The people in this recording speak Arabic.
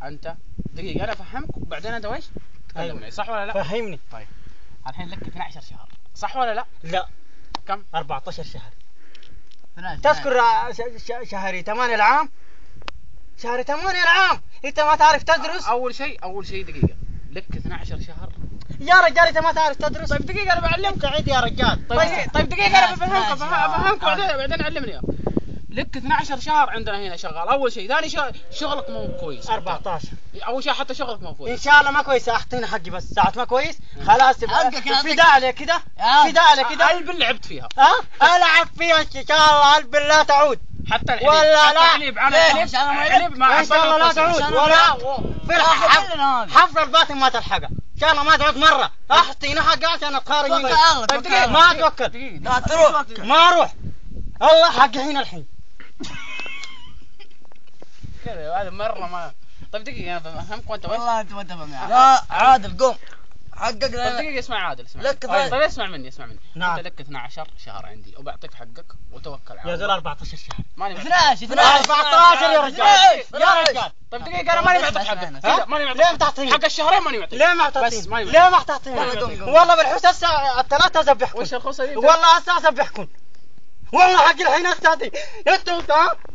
انت دقيقه انا افهمك وبعدين انت ويش تتكلم معي، صح ولا لا؟ فهمني. طيب الحين لك 12 شهر، صح ولا لا؟ لا كم؟ 14 شهر. تذكر شهر 8 العام؟ شهر 8 العام انت ما تعرف تدرس؟ اول شيء دقيقه، لك 12 شهر يا رجال انت ما تعرف تدرس. طيب دقيقه انا بعلمك. عيد يا رجال. طيب دقيقه انا بفهمك بعدين علمني اياه. لك 12 شهر عندنا هنا شغال، اول شيء. ثاني شغلك مو كويس. 14. اول شيء حتى شغلك مو كويس. ان شاء الله ما كويس، اعطينا حقي بس. ساعة ما كويس خلاص فداء عليه كده، فداء عليه كده. قلب اللي لعبت فيها. العب فيها ان شاء الله، قلب لا تعود. حتى الحليب ولا لا الحليب ما ان شاء الله لا تعود. ولا في حفر الباطن ما تلحقه ان شاء الله، ما تعود مره. اعطينا حقه عشان اتخارج منك. ما اتوكل. لا تروح. ما اروح. الله حقي الحين كذا هذا مره ما. طيب دقيقه انا بفهمك وانت وش؟ والله انت ما تفهم يعني. لا عادل قوم حقك. طيب دقيقه اسمع عادل، اسمع. لك طيب اسمع مني. نعم. انت لك 12 شهر عندي وبعطيك حقك وتوكل على يا الله. زول 14 شهر. ماني 12 14 يا رجال. يا رجال طيب دقيقه انا ماني معطيك حقك. ماني معطيك. ليه ما تعطيني حق الشهرين ماني معطيك. ليه ما تعطيني؟ ليه ما تعطيني؟ والله بالحوس هسه الثلاثه اذبحكم. وش الخوصه دي؟ والله هسه اذبحكم. والله حق الحين هسه انتوا